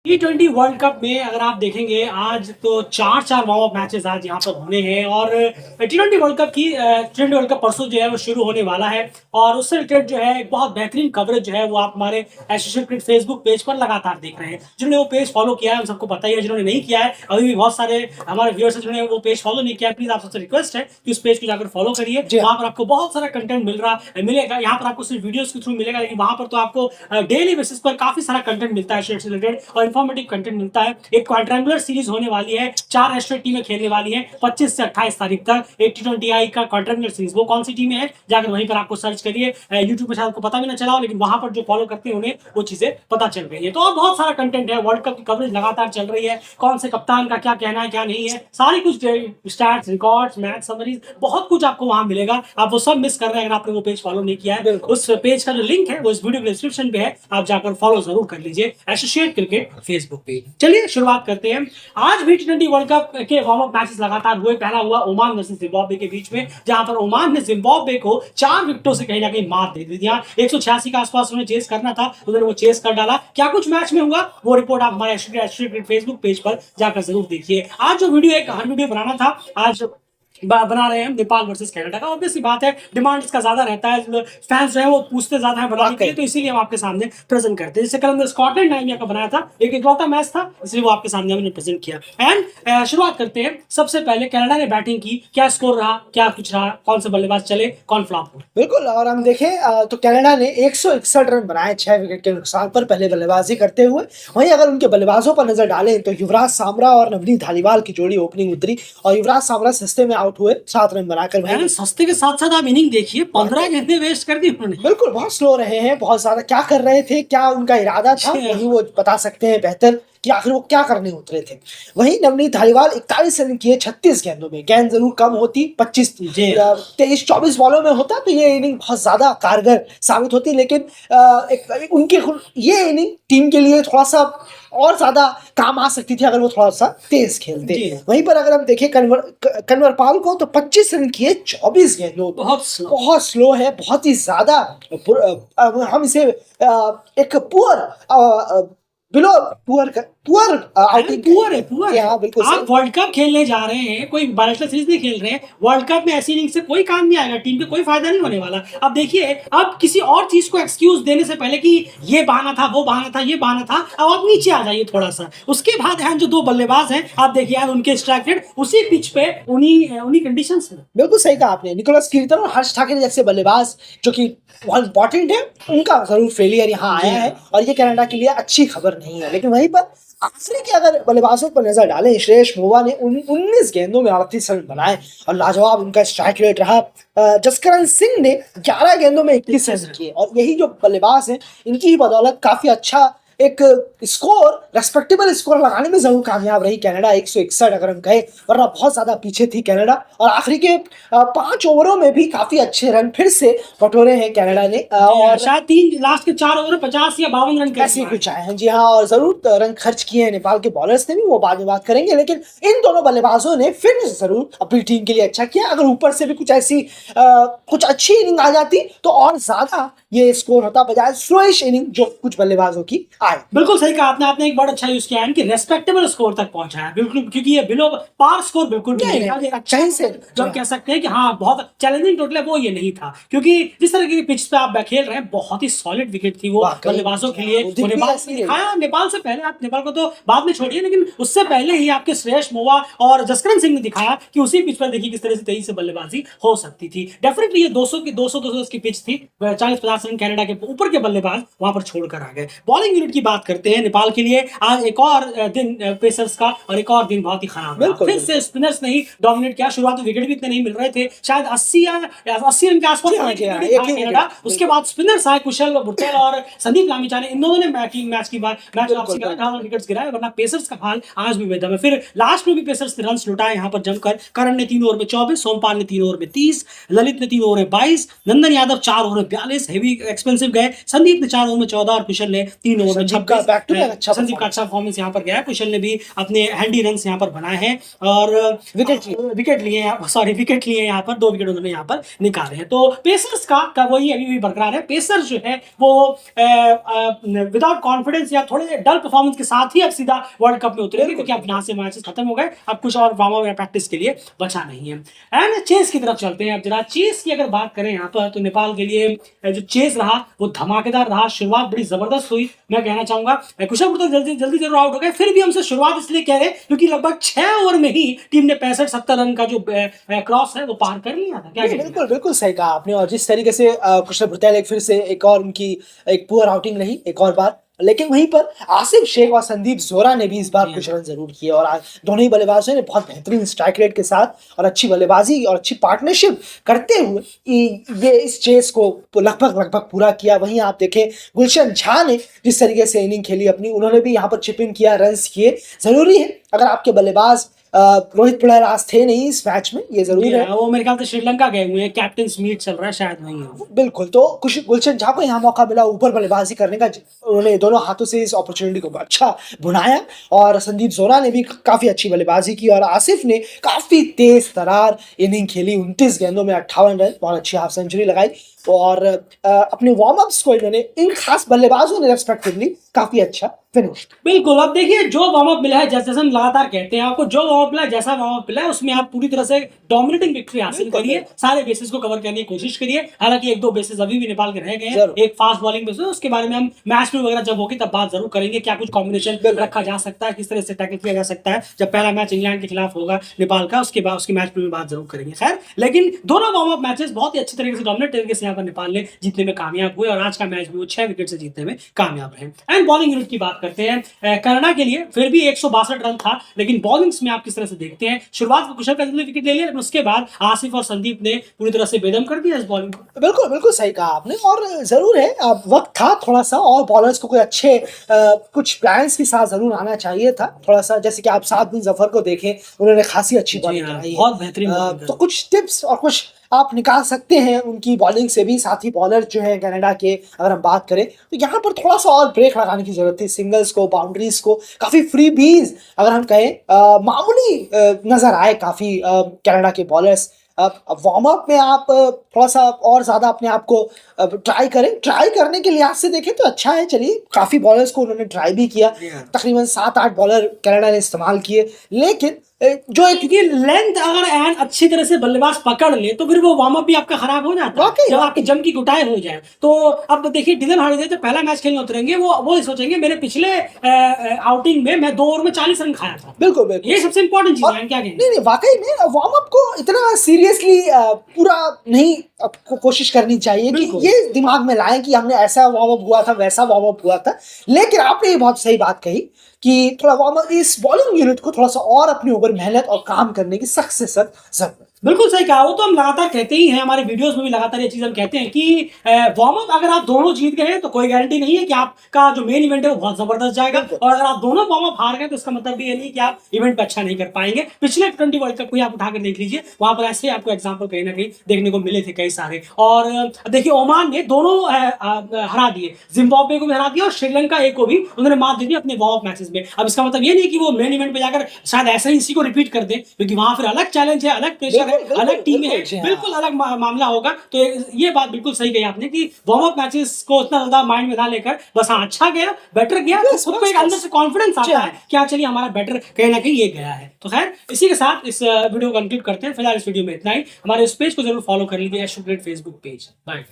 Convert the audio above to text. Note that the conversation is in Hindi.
T20 वर्ल्ड कप में अगर आप देखेंगे आज तो चार वार्म अप मैचेस आज यहाँ पर होने हैं और T20 वर्ल्ड कप की T20 वर्ल्ड कप परसों जो है वो शुरू होने वाला है और उससे रिलेटेड जो है एक बहुत बेहतरीन कवरेज जो है वो आप हमारे एसोसिएटेड क्रिकेट फेसबुक पेज पर लगातार देख रहे हैं। जिन्होंने वो पेज फॉलो किया है उन सबको पता ही है, जिन्होंने नहीं किया है अभी भी बहुत सारे हमारे व्यूअर्स हैं जिन्होंने वो पेज फॉलो नहीं किया है। प्लीज आप सबसे रिक्वेस्ट है कि उस पेज को जाकर फॉलो करिए। वहां पर आपको बहुत सारा कंटेंट मिलेगा। यहाँ पर आपको सिर्फ वीडियोस के थ्रू मिलेगा, लेकिन वहां पर तो आपको डेली बेसिस पर काफी सारा कंटेंट मिलता है शेयर से रिलेटेड और इन्फॉर्मेटिव कंटेंट मिलता है। एक क्वाड्रेंगुलर सीरीज होने वाली है, 4 एस्ट्रेट टीमें खेलने वाली हैं 25 से 28 तारीख तक एक T20I का क्वाड्रेंगुलर सीरीज। वो कौन सी टीमें हैं जाकर वहीं पर आपको सर्च करिए। यूट्यूब पर शायद आपको पता भी ना चला हो, लेकिन वहां पर जो फॉलो करते हैं उन्हें वो चीजें पता चल रही है। तो और बहुत सारा कंटेंट है, वर्ल्ड कप की कवरेज लगातार चल रही है, कौन से कप्तान का क्या कहना है क्या नहीं है, सारी कुछ स्टैट्स, रिकॉर्ड्स, मैच समरीज, बहुत कुछ आपको वहां मिलेगा। आप वो सब मिस कर रहे हैं अगर आपने वो पेज फॉलो नहीं किया है। उस पेज का जो लिंक है वो इस वीडियो के डिस्क्रिप्शन पे है, आप जाकर फॉलो जरूर कर लीजिए एसोसिएट क्रिकेट फेसबुक पेज। चलिए शुरुआत करते हैं। आज भी T20 वर्ल्ड कप के वार्म अप मैचेस लगातार हुए। पहला हुआ ओमान वर्सेस जिम्बाब्वे के बीच में, जहां पर ओमान ने जिम्बाब्वे को 4 विकेटों से कहीं ना कहीं मात दे दी। 186 के आसपास उन्हें चेस करना था, उन्होंने वो चेस कर डाला। क्या कुछ मैच में हुआ वो रिपोर्ट आप हमारे एसोसिएट फेसबुक पेज पर जाकर जरूर देखिए। आज जो वीडियो एक हर वीडियो बनाना था आज बना रहे हैं नेपाल वर्सेस कनाडा का। ऑब्वियसली बात है डिमांड इसका ज्यादा रहता है, फैंस जो है वो पूछते ज्यादा है बनाने के लिए, तो इसीलिए हम आपके सामने प्रेजेंट करते हैं। जैसे कल हमने स्कॉटलैंड नाइजीरिया का बनाया था, एक इकलौता मैच था, इसलिए वो आपके सामने हमने प्रेजेंट किया। एंड शुरुआत करते हैं। सबसे पहले कनाडा ने बैटिंग की, क्या स्कोर रहा, क्या कुछ रहा, कौन से बल्लेबाज चले, कौन फ्लॉप हुआ? बिल्कुल, और हम देखें तो कनाडा ने 161 रन बनाए 6 विकेट के नुकसान पर पहले बल्लेबाजी करते हुए। वहीं अगर उनके बल्लेबाजों पर नजर डालें तो युवराज सामरा और नवनीत धालीवाल की जोड़ी ओपनिंग उतरी और युवराज सामरा सस्ते में आउट हुए 7 रन बनाकर। सस्ते के साथ साथ आप इनिंग देखिए, 15 गेंदें वेस्ट कर दी उन्होंने। बिल्कुल, बहुत स्लो रहे हैं, बहुत ज्यादा। क्या कर रहे थे, क्या उनका इरादा था, वही वो बता सकते हैं बेहतर कि आखिर वो क्या करने उतरे थे। वहीं नवनीत धालीवाल 41 रन किए 36 गेंदों में। गेंद जरूर कम होती, 23-24 बॉलों में होता तो ये इनिंग बहुत ज्यादा कारगर साबित होती, लेकिन उनके ये इनिंग टीम के लिए थोड़ा सा और ज्यादा काम आ सकती थी अगर वो थोड़ा सा तेज खेलते। वहीं पर अगर हम देखें कन्वर पाल को, तो 25 रन किए 24 गेंदों, बहुत स्लो है, बहुत ही ज्यादा। हम इसे एक पुअर बिलो पुअर है। हाँ, बिल्कुल। आप वर्ल्ड कप खेलने जा रहे हैं, कोई बायलैटरल सीरीज नहीं खेल रहे हैं। वर्ल्ड कप में ऐसी इनिंग से कोई काम नहीं आएगा, टीम पे कोई फायदा नहीं होने वाला। अब देखिए, अब किसी और चीज को एक्सक्यूज देने से पहले कि ये बहाना था, वो बहाना था, ये बहाना था, अब आप नीचे आ जाइए थोड़ा सा। उसके बाद जो 2 बल्लेबाज हैं आप देखिए यार, उनके स्ट्राइक रेट उसी पिच पे उन्हीं कंडीशंस में। बिल्कुल सही कहा आपने। निकोलस कीर्तन और हर्ष ठाकुर जैसे बल्लेबाज जो कि बहुत इंपॉर्टेंट है, उनका जरूर फेलियर यहाँ आया है और ये कनाडा के लिए अच्छी खबर नहीं है। लेकिन वहीं पर आखिरी के अगर बल्लेबाजों पर नजर डालें, श्रेयस मोवा ने 19 गेंदों में 38 रन बनाए और लाजवाब उनका स्ट्राइक रेट रहा। जसकरण सिंह ने 11 गेंदों में 21 रन किए और यही जो बल्लेबाज हैं इनकी बदौलत काफी अच्छा एक स्कोर, रेस्पेक्टेबल स्कोर लगाने में जरूर कामयाब रही कनाडा। 161 अगर हम कहें, वरना बहुत ज्यादा पीछे थी कनाडा। और आखिरी के 5 ओवरों में भी काफी अच्छे रन फिर से बटोरे हैं कनाडा ने और शायद लास्ट के 4 ओवर 50 या 52 रन ऐसे कुछ आए हैं। जी हाँ, और जरूर रन खर्च किए हैं नेपाल के बॉलर्स ने भी, वो बाद में बात करेंगे। लेकिन इन दोनों बल्लेबाजों ने फिर जरूर अपनी टीम के लिए अच्छा किया। अगर ऊपर से भी कुछ ऐसी कुछ अच्छी इनिंग आ जाती तो और ज्यादा ये स्कोर होता, बजाय स्लोइश इनिंग जो कुछ बल्लेबाजों की आई। बिल्कुल सही कहा आपने एक बड़ा अच्छा यूज किया है कि रेस्पेक्टेबल स्कोर तक पहुंचा है, बिल्कुल, क्योंकि ये बिलो पार स्कोर बिल्कुल नहीं है। कहीं से जो हम कह सकते हैं कि हाँ बहुत चैलेंजिंग टोटल है, वो ये नहीं था। क्योंकि जिस तरह की पिच पे आप खेल रहे हैं, बहुत ही सॉलिड विकेट थी वो बल्लेबाजों के लिए। नेपाल से पहले, आप नेपाल को तो बाद में छोड़िए, लेकिन उससे पहले ही आपके श्रेयस मोवा और जसकरण सिंह ने दिखाया कि उसी पिच पर देखिए किस तरह से तेजी से बल्लेबाजी हो सकती थी। डेफिनेटली ये 200 की पिच थी, 40-50 रन कनाडा के ऊपर के बल्लेबाज वहां पर छोड़कर आ गए। बॉलिंग यूनिट की बात करते हैं नेपाल के लिए, आज एक और दिन पेसर्स का और एक और दिन बहुत ही खराब रहा। फिर से स्पिनर्स ने ही डोमिनेट किया। शुरुआत में विकेट भी इतने नहीं मिल रहे थे, शायद 80 रन के आसपास। उसके बाद स्पिनर्स आए, कुशल बुटेल और संदीप लामिछा ने, इन दोनों ने मैच की बात विकेट्स गिराए, वरना पेसर्स का हाल आज भी बेदम है। फिर लास्ट में भी पेसर्स ने रन लुटाए यहाँ पर जमकर। करण ने 3 ओवर में 24, सोमपाल ने 3 ओवर में 30, ललित ने 3 ओवर में 22, नंदन यादव 4 ओवर में 42, हेवी भी एक्सपेंसिव गए। संदीप ने 4 ओवर में 14 और कुशल ने 3 ओवर में 26। संदीप का अच्छा परफॉर्मेंस यहाँ पर गया है। कुशल ने भी अपने हैंडी रन यहाँ पर बनाए हैं और विकेट लिए, विकेट लिए यहाँ पर, 2 विकेट उन्होंने यहाँ पर निकाले हैं। तो पेसर्स का वही अभी भी बरकरार है। पेसर्स जो है वो विदाउट कॉन्फिडेंस या थोड़े डल परफॉर्मेंस के साथ ही अब सीधा वर्ल्ड कप में उतरेंगे, क्योंकि अब यहाँ से मैचेस खत्म हो गए, अब कुछ और वार्म अप या प्रैक्टिस के लिए बचा नहीं है। एंड चेस की तरफ चलते हैं। अब जरा चेस की अगर बात करें यहाँ पर, तो नेपाल के लिए जो चेस रहा वो धमाकेदार रहा। शुरुआत बड़ी जबरदस्त हुई, मैं कहना चाहूंगा। कुशल तो जल्दी जरूर आउट हो गए, फिर भी हमसे शुरुआत इसलिए कह रहे हैं क्योंकि लगभग 6 ओवर में ही टीम ने 65-70 रन का जो क्रॉस है वो पार कर लिया था। क्या बिल्कुल बिल्कुल सही कहा आपने। और जिस तरीके से कुशल भुटिया फिर से एक और उनकी एक पुअर आउटिंग रही एक और बार, लेकिन वहीं पर आसिफ शेख और संदीप जोरा ने भी इस बार कुछ रन जरूर किए। और दोनों ही बल्लेबाजों ने बहुत बेहतरीन स्ट्राइक रेट के साथ और अच्छी बल्लेबाजी और अच्छी पार्टनरशिप करते हुए ये इस चेस को लगभग पूरा किया। वहीं आप देखें गुलशन झा ने जिस तरीके से इनिंग खेली अपनी, उन्होंने भी यहाँ पर चिप इन किया, रन किए। जरूरी है अगर आपके बल्लेबाज रोहित पुजारा थे नहीं इस मैच में, ये जरूर है। वो मेरे ख्याल से श्रीलंका गए हुए हैं, कैप्टन मीट चल रहा है, शायद वहीं है। बिल्कुल, तो गुलशन झा को यहाँ मौका मिला ऊपर बल्लेबाजी करने का, उन्होंने दोनों हाथों से इस अपॉर्चुनिटी को अच्छा बुनाया। और संदीप जोरा ने भी काफी अच्छी बल्लेबाजी की और आसिफ ने काफी तेज तरार इनिंग खेली, 29 गेंदों में 58 रन, बहुत अच्छी हाफ सेंचुरी लगाई। और अपने वार्म अप्स को इन्होंने इन खास बल्लेबाजों ने रेस्पेक्टिवली काफी अच्छा फिनिश। बिल्कुल, अब देखिए जो वार्म अप मिला है, जैसे हम लगातार कहते हैं आपको, जो वार्म अप मिला है, जैसा वार्म अप मिला है, उसमें आप पूरी तरह से डोमिनेटिंग विक्ट्री हासिल करिए, सारे बेसिस को कवर करने की कोशिश करिए। हालांकि 1-2 बेसिस अभी भी नेपाल के रह गए हैं, एक फास्ट बॉलिंग बेसिस, उसके बारे में हम मैच में वगैरह जब होगी तब बात जरूर करेंगे, क्या कुछ कॉम्बिनेशन रखा जा सकता है, किस तरह से टैकल किया जा सकता है जब पहला मैच इंग्लैंड के खिलाफ होगा नेपाल का, उसके बाद उसके मैच में बात जरूर करेंगे। खैर, लेकिन दोनों वार्म अप मैचेस बहुत ही अच्छी तरीके से डोमिनेट तरीके से यहाँ पर नेपाल ने जीतने में कामयाब हुए और आज का मैच भी वो 6 विकेट से जीतने में कामयाब रहे। एंड बॉलिंग यूनिट की बात करते हैं, कनाडा के लिए फिर भी 162 रन था, लेकिन बॉलिंग्स में आप किस तरह से देखते हैं? शुरुआत में कुशल का विकेट ले लिया, लेकिन उसके बाद आसिफ और संदीप ने पूरी तरह से बेदम कर दिया इस बॉलिंग को। बिल्कुल बिल्कुल सही कहा आपने। और जरूर है अब वक्त था थोड़ा सा, और बॉलर्स को कोई अच्छे कुछ प्लान्स के साथ जरूर आना चाहिए था थोड़ा सा। जैसे कि आप साद बिन जफर को देखें, उन्होंने खासी अच्छी बॉलिंग कराई, बहुत बेहतरीन। तो कुछ टिप्स और कुछ आप निकाल सकते हैं उनकी बॉलिंग से भी। साथ ही बॉलर जो है कनाडा के, अगर हम बात करें तो यहाँ पर थोड़ा सा और ब्रेक लगाने की जरूरत थी। सिंगल्स को, बाउंड्रीज को, काफी फ्री बीज अगर हम कहें मामूली नजर आए काफी कनाडा के बॉलर्स। वार्म अप में आप थोड़ा सा और ज्यादा अपने आप को ट्राई करें। ट्राई करने के लिहाज से देखें तो अच्छा है, चलिए काफी बॉलर्स को उन्होंने ट्राई भी किया, तकरीबन 7-8 बॉलर कनाडा ने इस्तेमाल किए। लेकिन जो एक लेंथ अगर एंड अच्छी तरह से बल्लेबाज पकड़ ले तो फिर वो वार्म अप भी आपका खराब हो जाता है, जब आपकी जम की कुटाई हो जाए। तो अब देखिए डिलन हार्डी जो पहला मैच खेलने उतरेंगे, वो सोचेंगे मेरे पिछले आउटिंग में मैं 2 ओवर में 40 रन खाया था। बिल्कुल बिल्कुल, ये सबसे इंपॉर्टेंट चीज है। क्या नहीं, वाकई में वार्म अप को इतना सीरियसली पूरा नहीं आपको कोशिश करनी चाहिए कि ये दिमाग में लाएं कि हमने ऐसा वार्म अप हुआ था, वैसा वार्म अप हुआ था। लेकिन आपने ये बहुत सही बात कही कि थोड़ा वार्म अप, इस बॉलिंग यूनिट को थोड़ा सा और अपने ऊपर मेहनत और काम करने की सख्त से सख्त जरूरत। बिल्कुल सही कहा, वो तो हम लगातार कहते ही हैं, हमारे वीडियोस में भी लगातार ये चीज हम कहते हैं कि वार्म अप अगर आप दोनों जीत गए हैं तो कोई गारंटी नहीं है कि आपका जो मेन इवेंट है वो बहुत जबरदस्त जाएगा। और अगर आप दोनों वार्म अप हार गए तो इसका मतलब भी ये नहीं कि आप इवेंट पे अच्छा नहीं कर पाएंगे। पिछले T20 वर्ल्ड कप को आप उठाकर देख लीजिए, वहां पर ऐसे आपको एग्जाम्पल कहीं ना कहीं देखने को मिले थे कई सारे। और देखिए ओमान ने दोनों हरा दिए, जिम्बाब्वे को भी हरा दिया और श्रीलंका को भी उन्होंने मात दे दी अपने वार्म अप मैचेस में। अब इसका मतलब ये नहीं कि वो मेन इवेंट पे जाकर शायद ऐसा ही इसी को रिपीट कर दे, क्योंकि वहां फिर अलग चैलेंज है, अलग प्रेशर है, अलग टीम है, बिल्कुल अलग मामला होगा। तो ये बात बिल्कुल सही कही आपने कि वार्म अप मैचेस को उतना ज्यादा माइंड में ना लेकर बस हाँ अच्छा गया, बेटर गया, तो खुद को एक अंदर से कॉन्फिडेंस आता है कि चलिए हमारा बेटर कहीं ना कहीं ये गया है। तो खैर इसी के साथ इस वीडियो को कंक्लूड करते हैं। फिलहाल इस वीडियो में इतना ही। हमारे इस पेज को जरूर फॉलो कर लीजिए, फेसबुक पेज। बाय।